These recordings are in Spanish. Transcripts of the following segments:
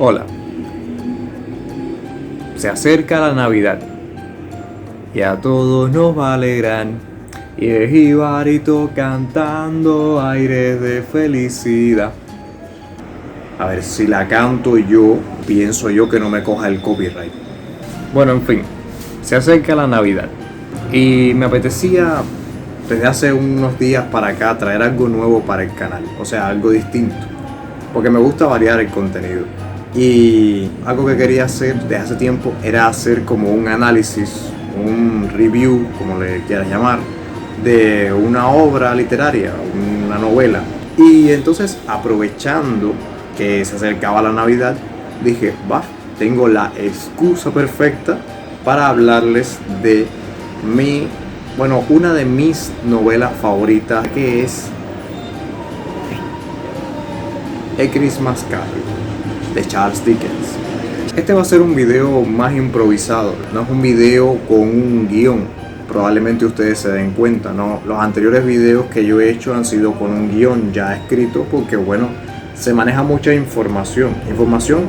Hola, se acerca la Navidad y a todos nos va a alegrar. Y el jibarito cantando aires de felicidad. A ver si la canto yo, pienso yo que no me coja el copyright. Bueno, en fin, se acerca la Navidad y me apetecía desde hace unos días para acá traer algo nuevo para el canal, o sea, algo distinto, porque me gusta variar el contenido. Y algo que quería hacer desde hace tiempo era hacer como un análisis, un review, como le quieras llamar, de una obra literaria, una novela. Y entonces, aprovechando que se acercaba la Navidad, dije, tengo la excusa perfecta para hablarles de una de mis novelas favoritas, que es A Christmas Carol, de Charles Dickens. Este va a ser un video más improvisado, no es un video con un guión, probablemente ustedes se den cuenta, ¿no? Los anteriores videos que yo he hecho han sido con un guión ya escrito, porque se maneja mucha información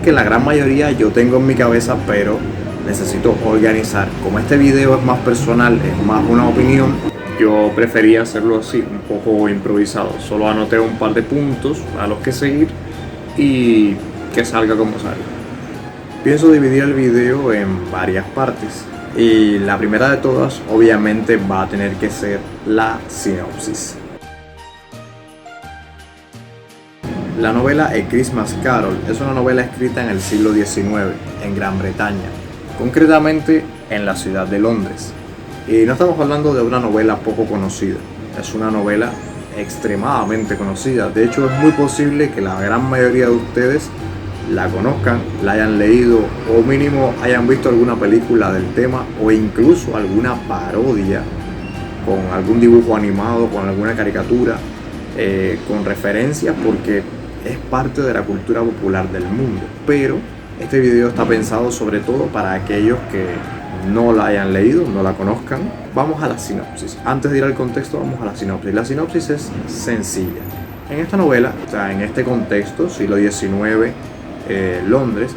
que la gran mayoría yo tengo en mi cabeza, pero necesito organizar. Como este video es más personal, es más una opinión, yo prefería hacerlo así, un poco improvisado. Solo anoté un par de puntos a los que seguir y que salga como salga. Pienso dividir el video en varias partes y la primera de todas obviamente va a tener que ser la sinopsis. La novela A Christmas Carol es una novela escrita en el siglo XIX en Gran Bretaña, concretamente en la ciudad de Londres. Y no estamos hablando de una novela poco conocida, es una novela extremadamente conocida. De hecho, es muy posible que la gran mayoría de ustedes la conozcan, la hayan leído o mínimo hayan visto alguna película del tema o incluso alguna parodia con algún dibujo animado, con alguna caricatura, con referencias, porque es parte de la cultura popular del mundo. Pero este video está pensado sobre todo para aquellos que no la hayan leído, no la conozcan. Vamos a la sinopsis. Antes de ir al contexto, vamos a la sinopsis. La sinopsis es sencilla. En esta novela, o sea, en este contexto, siglo XIX, Londres,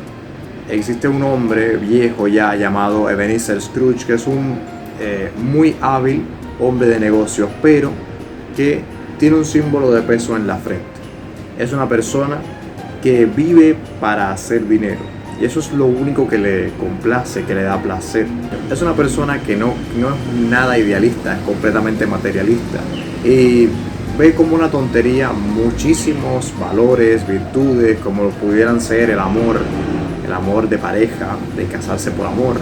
existe un hombre viejo ya llamado Ebenezer Scrooge, que es un muy hábil hombre de negocios, pero que tiene un símbolo de peso en la frente. Es una persona que vive para hacer dinero y eso es lo único que le complace, que le da placer. Es una persona que no es nada idealista, es completamente materialista y ve como una tontería muchísimos valores, virtudes, como pudieran ser el amor de pareja, de casarse por amor,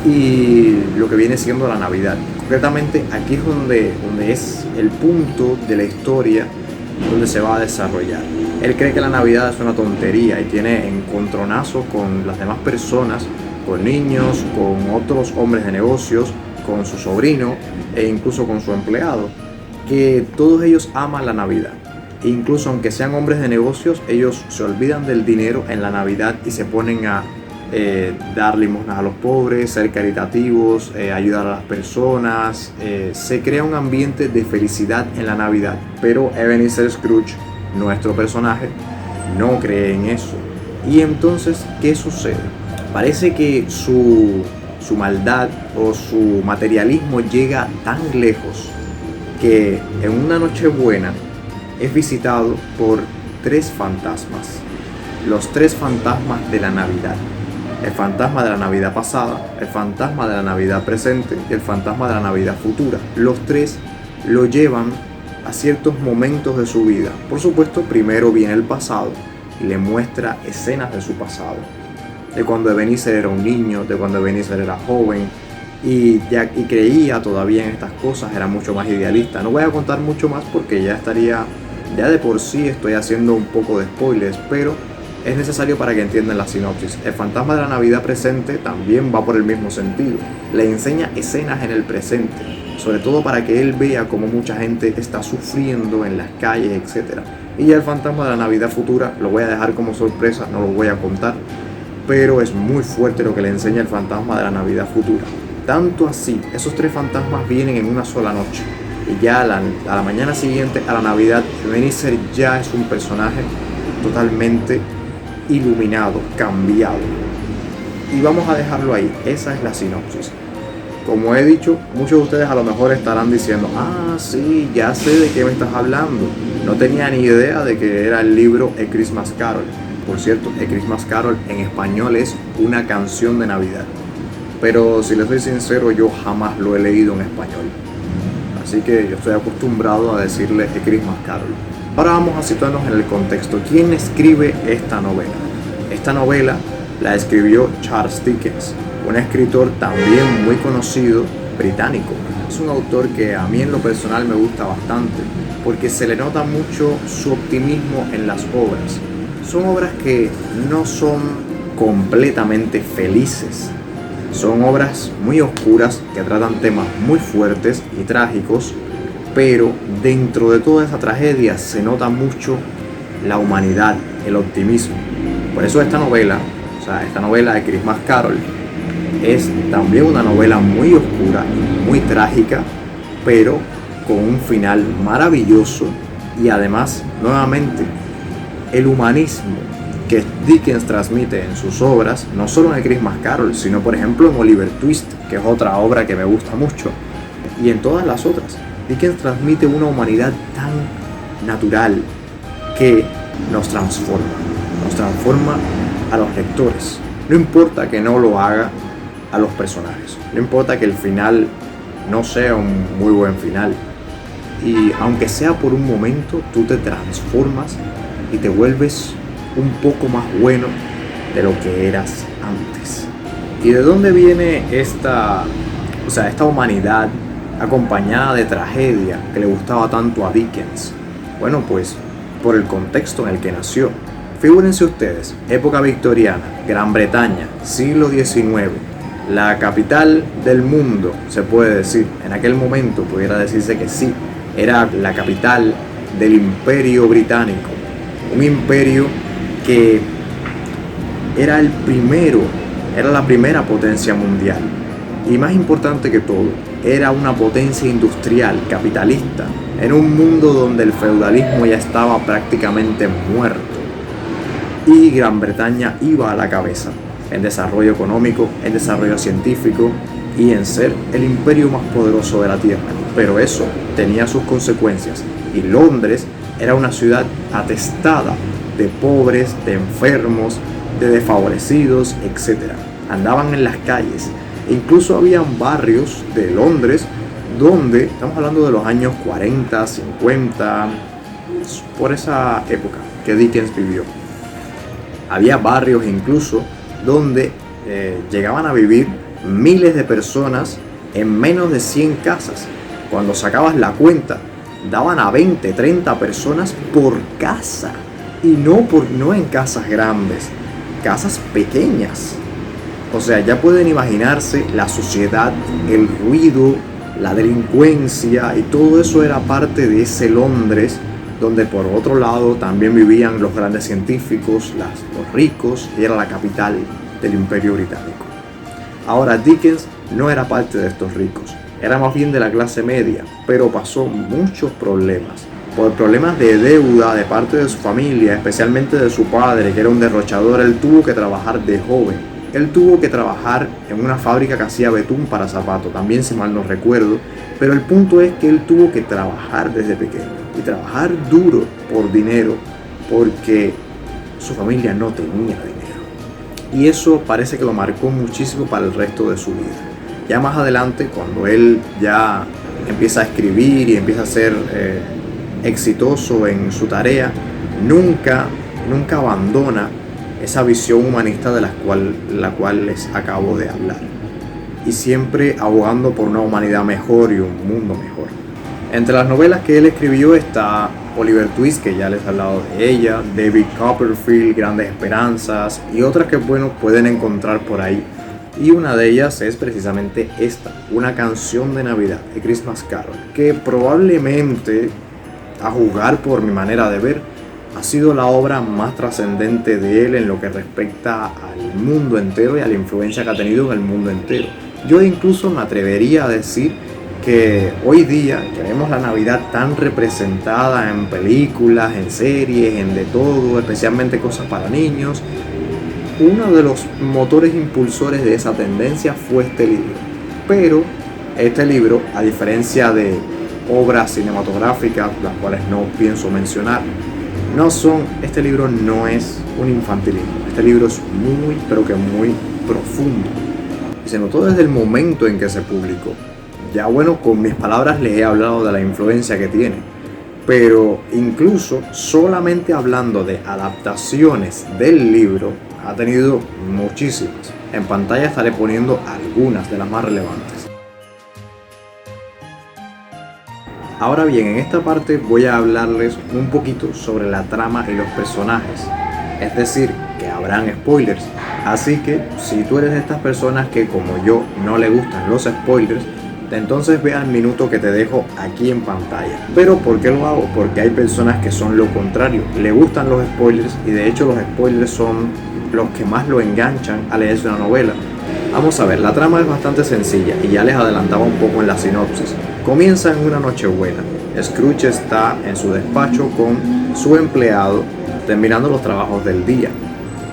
y lo que viene siendo la Navidad. Concretamente aquí es donde es el punto de la historia donde se va a desarrollar. Él cree que la Navidad es una tontería y tiene encontronazos con las demás personas, con niños, con otros hombres de negocios, con su sobrino e incluso con su empleado, que todos ellos aman la Navidad. E incluso aunque sean hombres de negocios, ellos se olvidan del dinero en la Navidad y se ponen a dar limosnas a los pobres, ser caritativos, ayudar a las personas. Se crea un ambiente de felicidad en la Navidad, pero Ebenezer Scrooge, nuestro personaje, no cree en eso. Y entonces, ¿qué sucede? Parece que su maldad o su materialismo llega tan lejos que en una Nochebuena es visitado por 3 fantasmas. Los 3 fantasmas de la Navidad. El fantasma de la Navidad pasada, el fantasma de la Navidad presente y el fantasma de la Navidad futura. Los 3 lo llevan a ciertos momentos de su vida. Por supuesto, primero viene el pasado y le muestra escenas de su pasado. De cuando Ebenezer era un niño, de cuando Ebenezer era joven y creía todavía en estas cosas, era mucho más idealista. No voy a contar mucho más porque ya de por sí estoy haciendo un poco de spoilers, pero es necesario para que entiendan la sinopsis. El fantasma de la Navidad presente también va por el mismo sentido. Le enseña escenas en el presente, sobre todo para que él vea cómo mucha gente está sufriendo en las calles, etc. Y el fantasma de la Navidad futura lo voy a dejar como sorpresa, no lo voy a contar, pero es muy fuerte lo que le enseña el fantasma de la Navidad futura. Tanto así, esos 3 fantasmas vienen en una sola noche. Y ya a la mañana siguiente, a la Navidad, Ebenezer ya es un personaje totalmente iluminado, cambiado. Y vamos a dejarlo ahí, esa es la sinopsis. Como he dicho, muchos de ustedes a lo mejor estarán diciendo, sí, ya sé de qué me estás hablando. No tenía ni idea de que era el libro A Christmas Carol. Por cierto, A Christmas Carol en español es una canción de Navidad. Pero si les soy sincero, yo jamás lo he leído en español. Así que yo estoy acostumbrado a decirle A Christmas Carol. Ahora vamos a situarnos en el contexto. ¿Quién escribe esta novela? Esta novela la escribió Charles Dickens, un escritor también muy conocido británico. Es un autor que a mí en lo personal me gusta bastante porque se le nota mucho su optimismo en las obras. Son obras que no son completamente felices. Son obras muy oscuras que tratan temas muy fuertes y trágicos, pero dentro de toda esa tragedia se nota mucho la humanidad, el optimismo. Por eso esta novela de Christmas Carol, es también una novela muy oscura y muy trágica, pero con un final maravilloso y además, nuevamente, el humanismo que Dickens transmite en sus obras, no solo en Christmas Carol, sino por ejemplo en Oliver Twist, que es otra obra que me gusta mucho, y en todas las otras. Dickens transmite una humanidad tan natural que nos transforma a los lectores. No importa que no lo haga a los personajes, no importa que el final no sea un muy buen final, y aunque sea por un momento, tú te transformas y te vuelves un poco más bueno de lo que eras antes. ¿Y de dónde viene esta humanidad acompañada de tragedia que le gustaba tanto a Dickens? Bueno, pues por el contexto en el que nació. Figúrense ustedes, época victoriana, Gran Bretaña, siglo XIX, la capital del mundo, se puede decir. En aquel momento pudiera decirse que sí, era la capital del Imperio Británico, un imperio que era la primera potencia mundial, y más importante que todo, era una potencia industrial, capitalista, en un mundo donde el feudalismo ya estaba prácticamente muerto, y Gran Bretaña iba a la cabeza en desarrollo económico, en desarrollo científico y en ser el imperio más poderoso de la tierra. Pero eso tenía sus consecuencias, y Londres era una ciudad atestada de pobres, de enfermos, de desfavorecidos, etc. Andaban en las calles, e incluso habían barrios de Londres donde, estamos hablando de los años 40, 50, por esa época que Dickens vivió, había barrios incluso donde llegaban a vivir miles de personas en menos de 100 casas. Cuando sacabas la cuenta, daban a 20, 30 personas por casa, y no en casas grandes, casas pequeñas. O sea, ya pueden imaginarse la suciedad, el ruido, la delincuencia, y todo eso era parte de ese Londres, donde por otro lado también vivían los grandes científicos, los ricos, y era la capital del Imperio Británico. Ahora, Dickens no era parte de estos ricos, era más bien de la clase media, pero pasó muchos problemas. Por problemas de deuda de parte de su familia, especialmente de su padre, que era un derrochador. Él tuvo que trabajar de joven. Él tuvo que trabajar en una fábrica que hacía betún para zapatos, también, si mal no recuerdo. Pero el punto es que él tuvo que trabajar desde pequeño, y trabajar duro por dinero, porque su familia no tenía dinero. Y eso parece que lo marcó muchísimo para el resto de su vida. Ya más adelante, cuando él ya empieza a escribir y empieza a ser exitoso en su tarea, nunca abandona esa visión humanista de la cual les acabo de hablar, y siempre abogando por una humanidad mejor y un mundo mejor. Entre las novelas que él escribió está Oliver Twist, que ya les he hablado de ella, David Copperfield, Grandes Esperanzas, y otras que pueden encontrar por ahí. Y una de ellas es precisamente esta, una canción de Navidad, A Christmas Carol, que probablemente, a juzgar por mi manera de ver, ha sido la obra más trascendente de él en lo que respecta al mundo entero y a la influencia que ha tenido en el mundo entero. Yo incluso me atrevería a decir que hoy día que vemos la Navidad tan representada en películas, en series, en de todo, especialmente cosas para niños, uno de los motores impulsores de esa tendencia fue este libro. Pero este libro, a diferencia de obras cinematográficas, las cuales no pienso mencionar, este libro no es un infantilismo. Este libro es muy, pero que muy profundo. Y se notó desde el momento en que se publicó. Ya bueno, con mis palabras les he hablado de la influencia que tiene. Pero incluso solamente hablando de adaptaciones del libro, ha tenido muchísimas. En pantalla estaré poniendo algunas de las más relevantes. Ahora bien, en esta parte voy a hablarles un poquito sobre la trama y los personajes. Es decir, que habrán spoilers. Así que si tú eres de estas personas que como yo no le gustan los spoilers, entonces ve al minuto que te dejo aquí en pantalla. Pero ¿por qué lo hago? Porque hay personas que son lo contrario, le gustan los spoilers y de hecho los spoilers son los que más lo enganchan a leerse una novela. Vamos a ver, la trama es bastante sencilla y ya les adelantaba un poco en la sinopsis. Comienza en una Nochebuena. Scrooge está en su despacho con su empleado terminando los trabajos del día.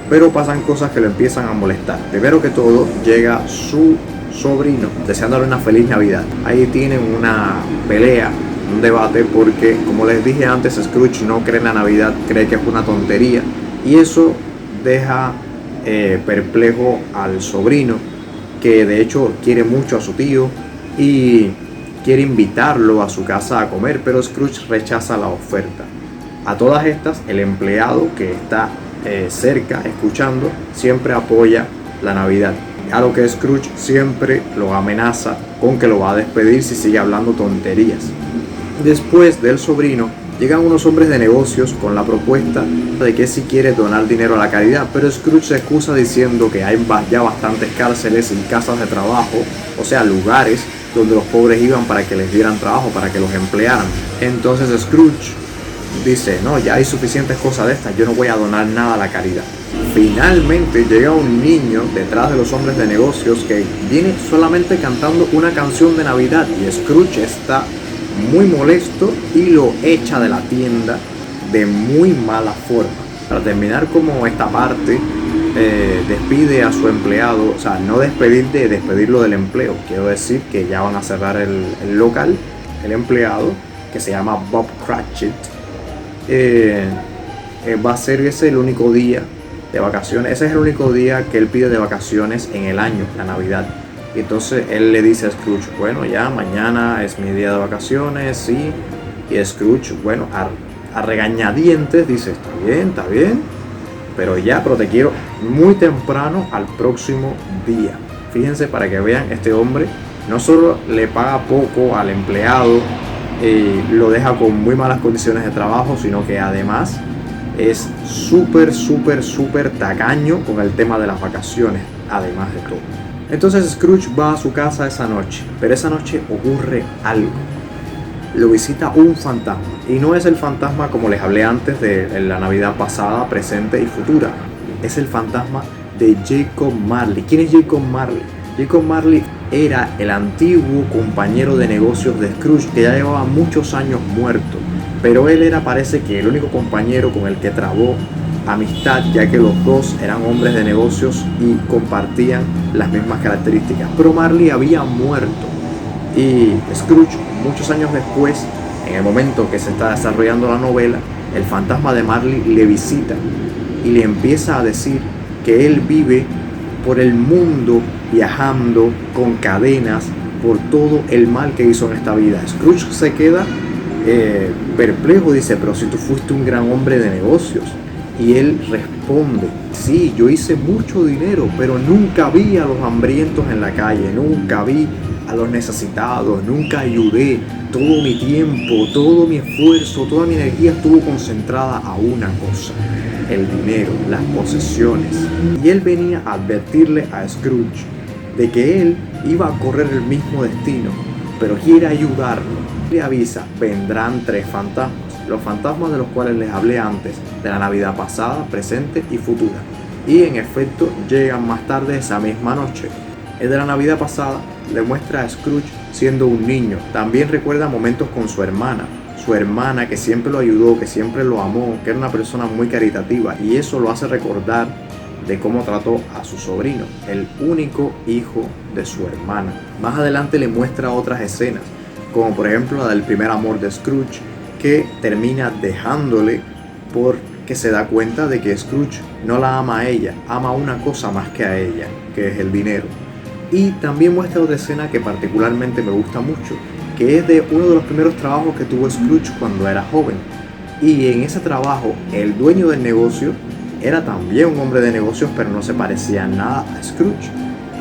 Pero pasan cosas que lo empiezan a molestar. Primero que todo llega su sobrino deseándole una feliz Navidad. Ahí tienen una pelea, un debate, porque como les dije antes, Scrooge no cree en la Navidad, cree que es una tontería y eso deja perplejo al sobrino, que de hecho quiere mucho a su tío y quiere invitarlo a su casa a comer, pero Scrooge rechaza la oferta. A todas estas, el empleado que está cerca escuchando siempre apoya la Navidad, a lo que Scrooge siempre lo amenaza con que lo va a despedir si sigue hablando tonterías. Después del sobrino llegan unos hombres de negocios con la propuesta de que si quiere donar dinero a la caridad, pero Scrooge se excusa diciendo que hay ya bastantes cárceles y casas de trabajo, o sea, lugares donde los pobres iban para que les dieran trabajo, para que los emplearan. Entonces Scrooge dice, no, ya hay suficientes cosas de estas, yo no voy a donar nada a la caridad. Finalmente llega un niño detrás de los hombres de negocios que viene solamente cantando una canción de Navidad y Scrooge está muy molesto y lo echa de la tienda de muy mala forma. Para terminar como esta parte, despide a su empleado, o sea, no despedirlo del empleo, quiero decir que ya van a cerrar el local. El empleado, que se llama Bob Cratchit, va a ser ese el único día de vacaciones. Ese es el único día que él pide de vacaciones en el año, la Navidad. Y entonces él le dice a Scrooge, bueno, ya mañana es mi día de vacaciones, sí. Y Scrooge, bueno, a regañadientes dice, está bien, pero te quiero muy temprano al próximo día. Fíjense, para que vean, este hombre no solo le paga poco al empleado y lo deja con muy malas condiciones de trabajo, sino que además es súper tacaño con el tema de las vacaciones, además de todo. Entonces Scrooge va a su casa esa noche, pero esa noche ocurre algo. Lo visita un fantasma, y no es el fantasma como les hablé antes de la Navidad pasada, presente y futura. Es el fantasma de Jacob Marley. ¿Quién es Jacob Marley? Jacob Marley era el antiguo compañero de negocios de Scrooge, que ya llevaba muchos años muerto, pero él parece que el único compañero con el que trabó amistad, ya que los dos eran hombres de negocios y compartían las mismas características. Pero Marley había muerto y Scrooge, muchos años después, en el momento que se está desarrollando la novela, el fantasma de Marley le visita y le empieza a decir que él vive por el mundo viajando con cadenas por todo el mal que hizo en esta vida. Scrooge se queda perplejo, dice, pero si tú fuiste un gran hombre de negocios. Y él responde, sí, yo hice mucho dinero, pero nunca vi a los hambrientos en la calle, nunca vi a los necesitados, nunca ayudé. Todo mi tiempo, todo mi esfuerzo, toda mi energía estuvo concentrada a una cosa: el dinero, las posesiones. Y él venía a advertirle a Scrooge de que él iba a correr el mismo destino, pero quiere ayudarlo. Le avisa, vendrán 3 fantasmas. Los fantasmas de los cuales les hablé antes, de la Navidad pasada, presente y futura. Y en efecto llegan más tarde esa misma noche. El de la Navidad pasada le muestra a Scrooge siendo un niño. También recuerda momentos con su hermana que siempre lo ayudó, que siempre lo amó, que era una persona muy caritativa, y eso lo hace recordar de cómo trató a su sobrino, el único hijo de su hermana. Más adelante le muestra otras escenas, como por ejemplo la del primer amor de Scrooge, que termina dejándole porque se da cuenta de que Scrooge no la ama a ella, ama una cosa más que a ella, que es el dinero. Y también muestra otra escena que particularmente me gusta mucho, que es de uno de los primeros trabajos que tuvo Scrooge cuando era joven. Y en ese trabajo, el dueño del negocio era también un hombre de negocios, pero no se parecía nada a Scrooge.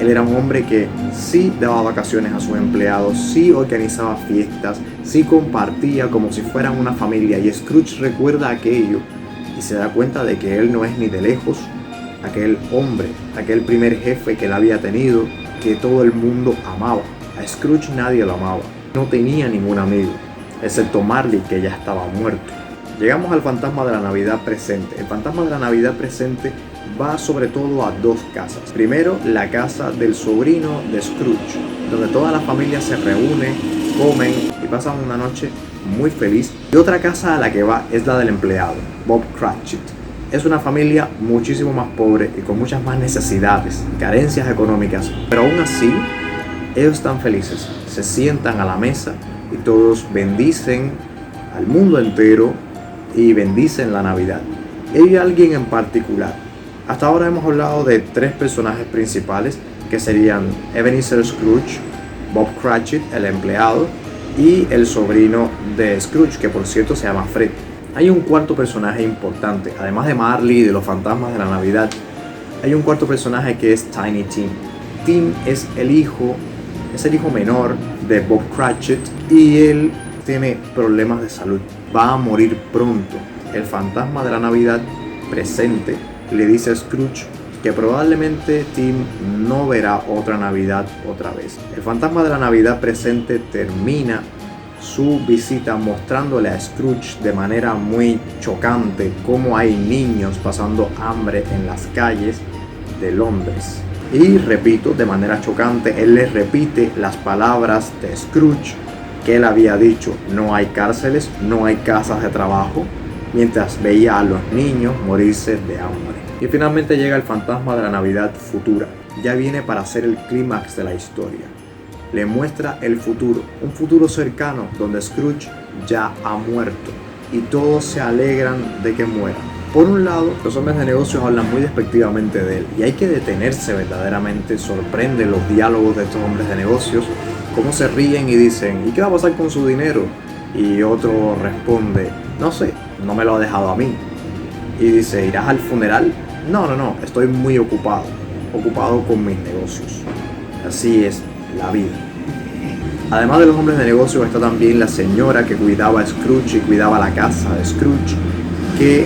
Él era un hombre que sí daba vacaciones a sus empleados, sí organizaba fiestas, sí compartía como si fueran una familia. Y Scrooge recuerda aquello y se da cuenta de que él no es ni de lejos aquel hombre, aquel primer jefe que él había tenido, que todo el mundo amaba. A Scrooge nadie lo amaba, no tenía ningún amigo, excepto Marley, que ya estaba muerto. Llegamos al fantasma de la Navidad presente. El fantasma de la Navidad presente va sobre todo a dos casas. Primero, la casa del sobrino de Scrooge, donde toda la familia se reúne, comen y pasan una noche muy feliz. Y otra casa a la que va es la del empleado, Bob Cratchit. Es una familia muchísimo más pobre y con muchas más necesidades, carencias económicas, pero aún así ellos están felices. Se sientan a la mesa y todos bendicen al mundo entero y bendicen la Navidad. Y hay alguien en particular. Hasta ahora hemos hablado de tres personajes principales, que serían Ebenezer Scrooge, Bob Cratchit, el empleado, y el sobrino de Scrooge, que por cierto se llama Fred. Hay un cuarto personaje importante, además de Marley y de los fantasmas de la Navidad. Hay un cuarto personaje que es Tiny Tim. Tim es el hijo menor de Bob Cratchit y él tiene problemas de salud. Va a morir pronto. El fantasma de la Navidad presente le dice a Scrooge que probablemente Tim no verá otra Navidad otra vez. El fantasma de la Navidad presente termina su visita mostrándole a Scrooge de manera muy chocante cómo hay niños pasando hambre en las calles de Londres. Y repito, de manera chocante, él le repite las palabras de Scrooge que él había dicho: no hay cárceles, no hay casas de trabajo, mientras veía a los niños morirse de hambre. Y finalmente llega el fantasma de la Navidad futura. Ya viene para hacer el clímax de la historia. Le muestra el futuro, un futuro cercano donde Scrooge ya ha muerto y todos se alegran de que muera. Por un lado, los hombres de negocios hablan muy despectivamente de él y hay que detenerse verdaderamente. Sorprende los diálogos de estos hombres de negocios, cómo se ríen y dicen: ¿y qué va a pasar con su dinero? Y otro responde: no sé, no me lo ha dejado a mí. Y dice: ¿irás al funeral? No, estoy muy ocupado con mis negocios. Así es la vida. Además de los hombres de negocios está también la señora que cuidaba a Scrooge y cuidaba la casa de Scrooge, que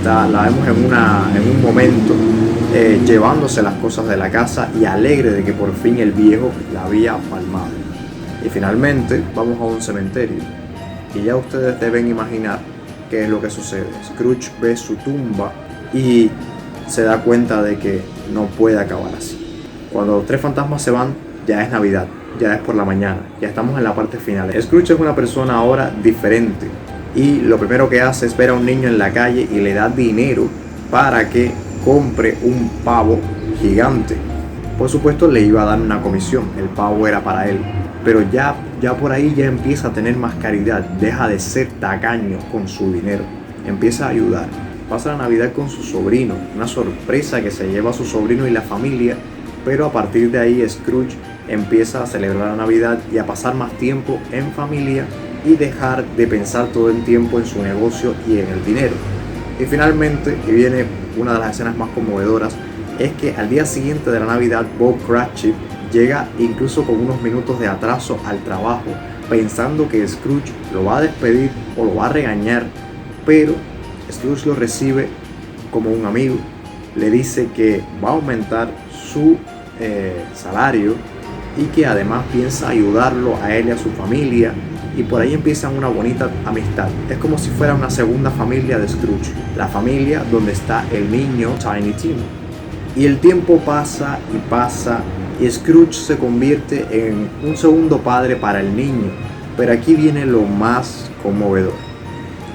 la vemos en un momento llevándose las cosas de la casa y alegre de que por fin el viejo la había palmado. Y finalmente vamos a un cementerio y ya ustedes deben imaginar qué es lo que sucede. Scrooge ve su tumba y se da cuenta de que no puede acabar así. Cuando los tres fantasmas se van, ya es Navidad, ya es por la mañana, ya estamos en la parte final. Scrooge es una persona ahora diferente y lo primero que hace es ver a un niño en la calle y le da dinero para que compre un pavo gigante. Por supuesto le iba a dar una comisión, el pavo era para él, pero ya por ahí ya empieza a tener más caridad, deja de ser tacaño con su dinero, empieza a ayudar. Pasa la Navidad con su sobrino, una sorpresa que se lleva a su sobrino y la familia, pero a partir de ahí Scrooge empieza a celebrar la Navidad y a pasar más tiempo en familia y dejar de pensar todo el tiempo en su negocio y en el dinero. Y finalmente, y viene una de las escenas más conmovedoras, es que al día siguiente de la Navidad Bob Cratchit llega incluso con unos minutos de atraso al trabajo, pensando que Scrooge lo va a despedir o lo va a regañar, pero Scrooge lo recibe como un amigo, le dice que va a aumentar su salario y que además piensa ayudarlo a él y a su familia, y por ahí empiezan una bonita amistad. Es como si fuera una segunda familia de Scrooge, la familia donde está el niño Tiny Tim. Y el tiempo pasa y pasa y Scrooge se convierte en un segundo padre para el niño. Pero aquí viene lo más conmovedor,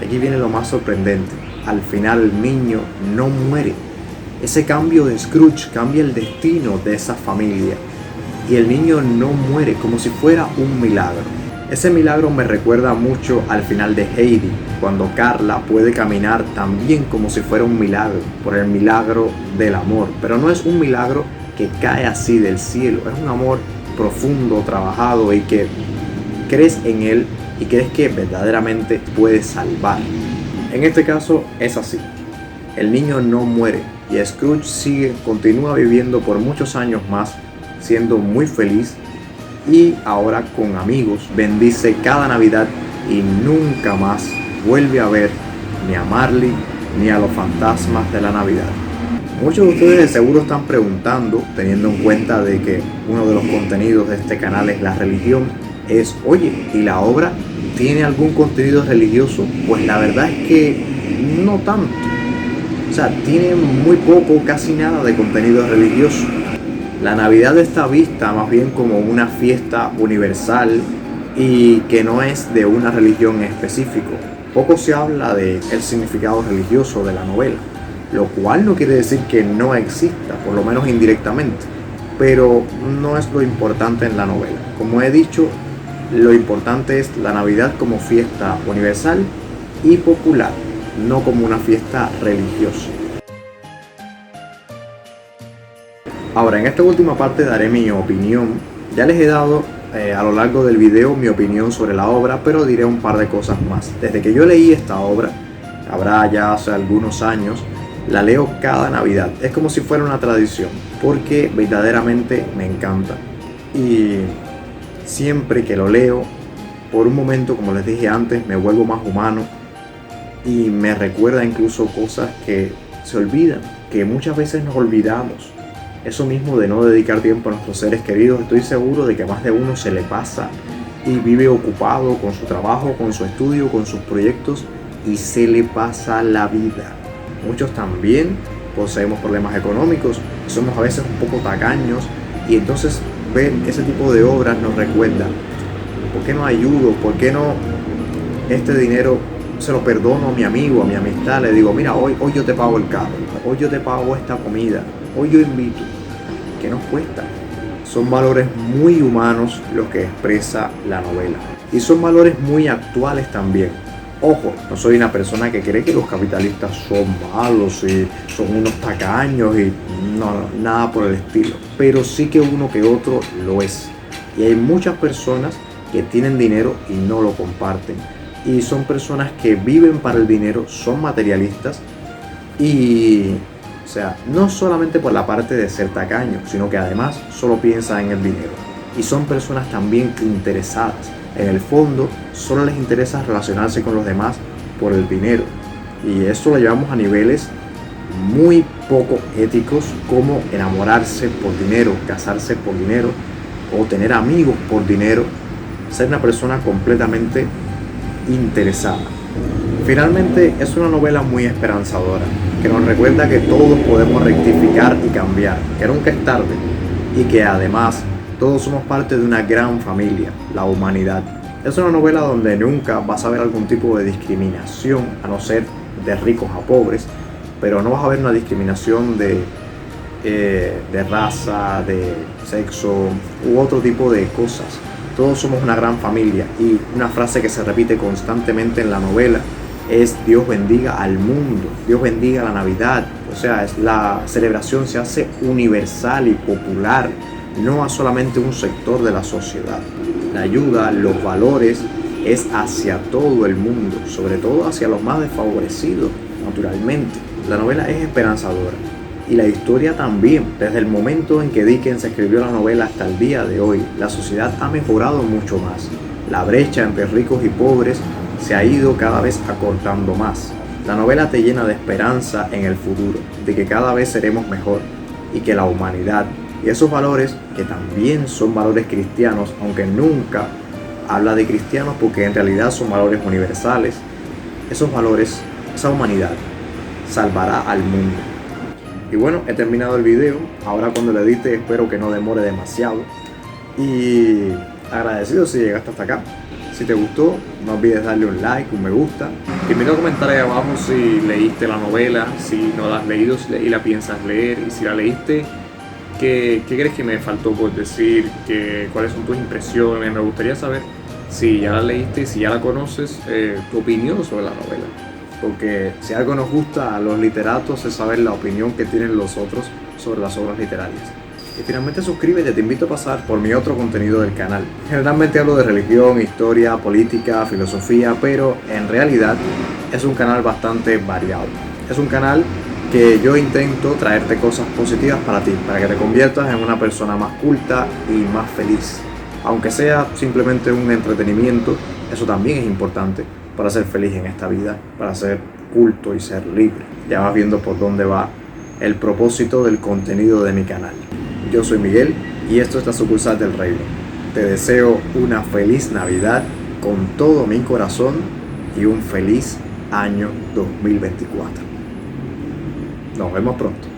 aquí viene lo más sorprendente. Al final el niño no muere. Ese cambio de Scrooge cambia el destino de esa familia y el niño no muere, como si fuera un milagro. Ese milagro me recuerda mucho al final de Heidi, cuando Carla puede caminar también como si fuera un milagro, por el milagro del amor. Pero no es un milagro que cae así del cielo, es un amor profundo, trabajado y que crees en él y crees que verdaderamente puede salvar. En este caso es así. El niño no muere y Scrooge continúa viviendo por muchos años más, siendo muy feliz y ahora con amigos bendice cada Navidad y nunca más vuelve a ver ni a Marley ni a los fantasmas de la Navidad. Muchos de ustedes de seguro están preguntando, teniendo en cuenta de que uno de los contenidos de este canal es la religión, oye, ¿y la obra tiene algún contenido religioso? Pues la verdad es que no tanto. O sea, tiene muy poco, casi nada de contenido religioso. La Navidad está vista más bien como una fiesta universal y que no es de una religión en específico. Poco se habla del significado religioso de la novela, lo cual no quiere decir que no exista, por lo menos indirectamente, pero no es lo importante en la novela. Como he dicho, lo importante es la Navidad como fiesta universal y popular, no como una fiesta religiosa. Ahora, en esta última parte daré mi opinión. Ya les he dado a lo largo del video mi opinión sobre la obra, pero diré un par de cosas más. Desde que yo leí esta obra, habrá ya hace algunos años, la leo cada Navidad. Es como si fuera una tradición, porque verdaderamente me encanta. Y siempre que lo leo, por un momento, como les dije antes, me vuelvo más humano y me recuerda incluso cosas que se olvidan, que muchas veces nos olvidamos. Eso mismo de no dedicar tiempo a nuestros seres queridos, estoy seguro de que a más de uno se le pasa y vive ocupado con su trabajo, con su estudio, con sus proyectos y se le pasa la vida. Muchos también poseemos problemas económicos, somos a veces un poco tacaños y entonces ver ese tipo de obras nos recuerda, ¿por qué no ayudo? ¿Por qué no este dinero se lo perdono a mi amigo, a mi amistad? Le digo, mira, hoy yo te pago el carro, hoy yo te pago esta comida, hoy yo invito. ¿Qué nos cuesta? Son valores muy humanos los que expresa la novela y son valores muy actuales también. Ojo, no soy una persona que cree que los capitalistas son malos y son unos tacaños y no, nada por el estilo, pero sí que uno que otro lo es. Y hay muchas personas que tienen dinero y no lo comparten, y son personas que viven para el dinero, son materialistas y, o sea, no solamente por la parte de ser tacaño, sino que además solo piensan en el dinero. Y son personas también interesadas. En el fondo, solo les interesa relacionarse con los demás por el dinero. Y esto lo llevamos a niveles muy poco éticos, como enamorarse por dinero, casarse por dinero, o tener amigos por dinero, ser una persona completamente interesada. Finalmente, es una novela muy esperanzadora, que nos recuerda que todos podemos rectificar y cambiar, que nunca es tarde, y que además todos somos parte de una gran familia, la humanidad. Es una novela donde nunca vas a ver algún tipo de discriminación, a no ser de ricos a pobres, pero no vas a ver una discriminación de raza, de sexo u otro tipo de cosas. Todos somos una gran familia, y una frase que se repite constantemente en la novela es Dios bendiga al mundo, Dios bendiga la Navidad. O sea, la celebración se hace universal y popular, no a solamente un sector de la sociedad. La ayuda, los valores es hacia todo el mundo, sobre todo hacia los más desfavorecidos, naturalmente. La novela es esperanzadora y la historia también. Desde el momento en que Dickens escribió la novela hasta el día de hoy, la sociedad ha mejorado mucho más. La brecha entre ricos y pobres se ha ido cada vez acortando más. La novela te llena de esperanza en el futuro, de que cada vez seremos mejor y que la humanidad y esos valores, que también son valores cristianos, aunque nunca habla de cristianos porque en realidad son valores universales, esos valores, esa humanidad salvará al mundo. Y bueno, he terminado el video. Ahora cuando lo edite espero que no demore demasiado. Y agradecido si llegaste hasta acá. Si te gustó, no olvides darle un like, un me gusta. Te invito a comentar ahí abajo si leíste la novela, si no la has leído y la piensas leer. Y si la leíste, ¿qué crees que me faltó por decir? ¿Cuáles son tus impresiones? Me gustaría saber si ya la leíste, si ya la conoces, tu opinión sobre la novela. Porque si algo nos gusta a los literatos es saber la opinión que tienen los otros sobre las obras literarias. Y finalmente suscríbete, te invito a pasar por mi otro contenido del canal. Generalmente hablo de religión, historia, política, filosofía, pero en realidad es un canal bastante variado. Es un canal que yo intento traerte cosas positivas para ti, para que te conviertas en una persona más culta y más feliz. Aunque sea simplemente un entretenimiento, eso también es importante para ser feliz en esta vida, para ser culto y ser libre. Ya vas viendo por dónde va el propósito del contenido de mi canal. Yo soy Miguel y esto es la sucursal del reino. Te deseo una feliz Navidad con todo mi corazón y un feliz año 2024. Nos vemos pronto.